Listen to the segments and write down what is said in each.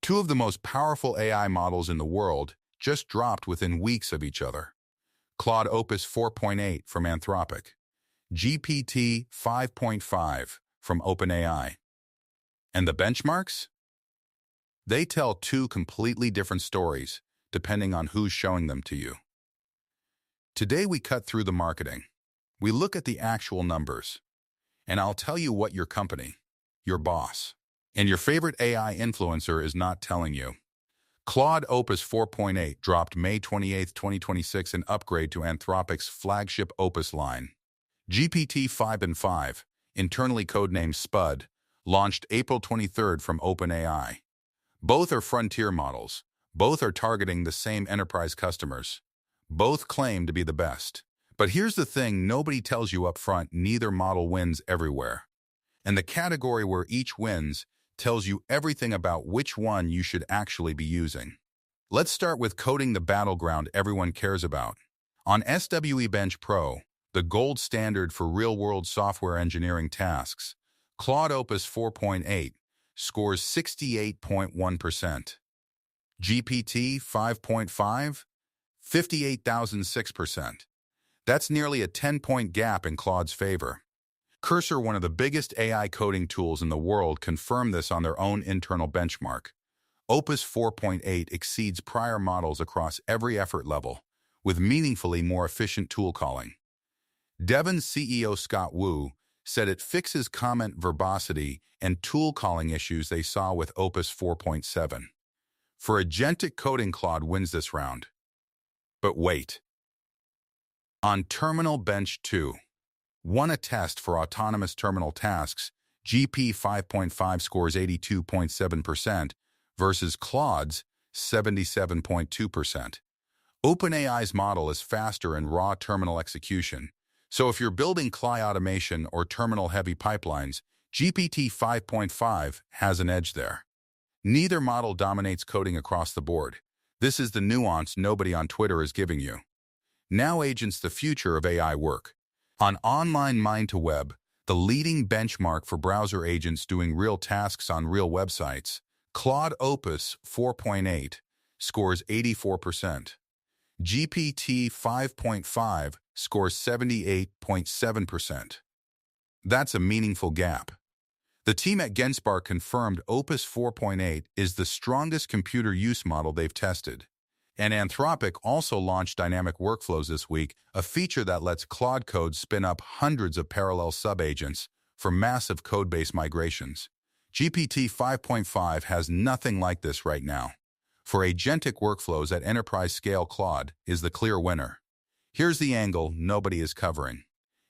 Two of the most powerful AI models in the world just dropped within weeks of each other. Claude Opus 4.8 from Anthropic, GPT-5.5 from OpenAI. And the benchmarks? They tell two completely different stories, depending on who's showing them to you. Today we cut through the marketing. We look at the actual numbers. And I'll tell you what your company, your boss, and your favorite AI influencer is not telling you. Claude Opus 4.8 dropped May 28, 2026, an upgrade to Anthropic's flagship Opus line. GPT-5.5, internally codenamed SWE, launched April 23 from OpenAI. Both are frontier models. Both are targeting the same enterprise customers. Both claim to be the best. But here's the thing nobody tells you up front: neither model wins everywhere. And the category where each wins tells you everything about which one you should actually be using. Let's start with coding the battleground everyone cares about. On SWE-Bench Pro, the gold standard for real-world software engineering tasks, Claude Opus 4.8 scores 68.1%. GPT 5.5, 58,006%. That's nearly a 10-point gap in Claude's favor. Cursor, one of the biggest AI coding tools in the world, confirmed this on their own internal benchmark. Opus 4.8 exceeds prior models across every effort level, with meaningfully more efficient tool calling. 𝗽𝗿𝗍 CEO said it fixes comment verbosity and tool calling issues they saw with Opus 4.7. For agentic coding, Claude wins this round. But wait. On Terminal Bench 2, won a test for autonomous terminal tasks, GPT 5.5 scores 82.7% versus Claude's 77.2%. OpenAI's model is faster in raw terminal execution, so if you're building CLI automation or terminal-heavy pipelines, GPT 5.5 has an edge there. Neither model dominates coding across the board. This is the nuance nobody on Twitter is giving you. Now agents, the future of AI work. On Online Mind to Web, the leading benchmark for browser agents doing real tasks on real websites, Claude Opus 4.8 scores 84%. GPT 5.5 scores 78.7%. That's a meaningful gap. The team at 𝗽𝗿𝗍 confirmed Opus 4.8 is the strongest computer use model they've tested. And Anthropic also launched Dynamic Workflows this week, a feature that lets Claude Code spin up hundreds of parallel sub-agents for massive code-based migrations. GPT 5.5 has nothing like this right now. For agentic workflows at enterprise scale, Claude is the clear winner. Here's the angle nobody is covering.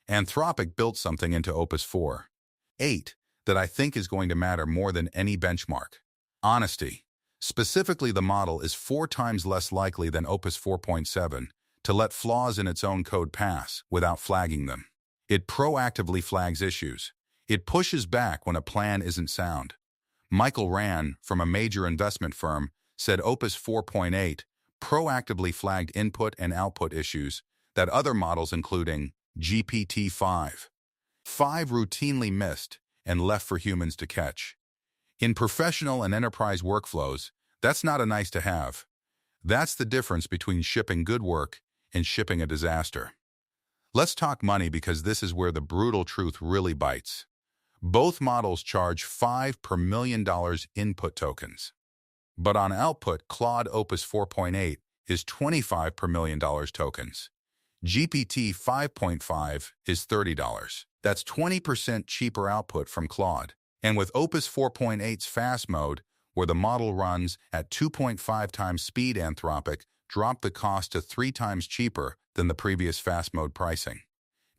Anthropic built something into Opus 4.8 that I think is going to matter more than any benchmark: honesty. Specifically, the model is 4 times less likely than Opus 4.7 to let flaws in its own code pass without flagging them. It proactively flags issues. It pushes back when a plan isn't sound. Michael Rand, from a major investment firm, said Opus 4.8 proactively flagged input and output issues that other models, including GPT-5.5, routinely missed and left for humans to catch. In professional and enterprise workflows, that's not a nice to have. That's the difference between shipping good work and shipping a disaster. Let's talk money, because this is where the brutal truth really bites. Both models charge $5 per million input tokens. But on output, Claude Opus 4.8 is $25 per million tokens. GPT 5.5 is $30. That's 20% cheaper output from Claude. And with Opus 4.8's fast mode, where the model runs at 2.5 times speed, Anthropic dropped the cost to 3 times cheaper than the previous fast mode pricing.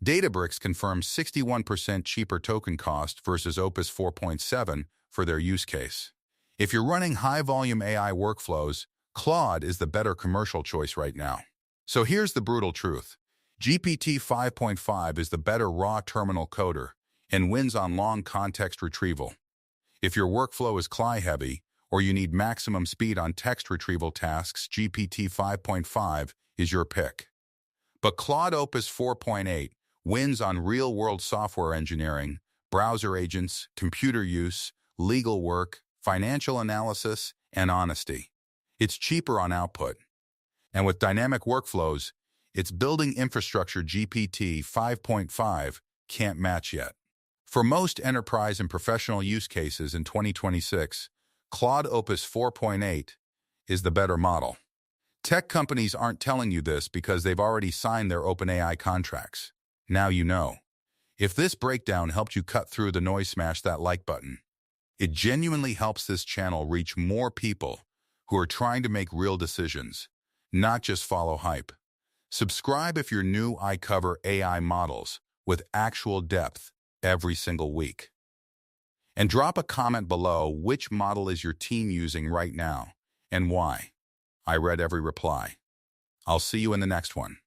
Databricks confirms 61% cheaper token cost versus Opus 4.7 for their use case. If you're running high-volume AI workflows, Claude is the better commercial choice right now. So here's the brutal truth. GPT 5.5 is the better raw terminal coder and wins on long context retrieval. If your workflow is CLI-heavy or you need maximum speed on text retrieval tasks, GPT 5.5 is your pick. But Claude Opus 4.8 wins on real-world software engineering, browser agents, computer use, legal work, financial analysis, and honesty. It's cheaper on output. And with dynamic workflows, its building infrastructure GPT 5.5 can't match yet. For most enterprise and professional use cases in 2026, Claude Opus 4.8 is the better model. Tech companies aren't telling you this because they've already signed their OpenAI contracts. Now you know. If this breakdown helped you cut through the noise, smash that like button. It genuinely helps this channel reach more people who are trying to make real decisions, not just follow hype. Subscribe if you're new. I cover AI models with actual depth every single week. And drop a comment below which model is your team using right now and why. I read every reply. I'll see you in the next one.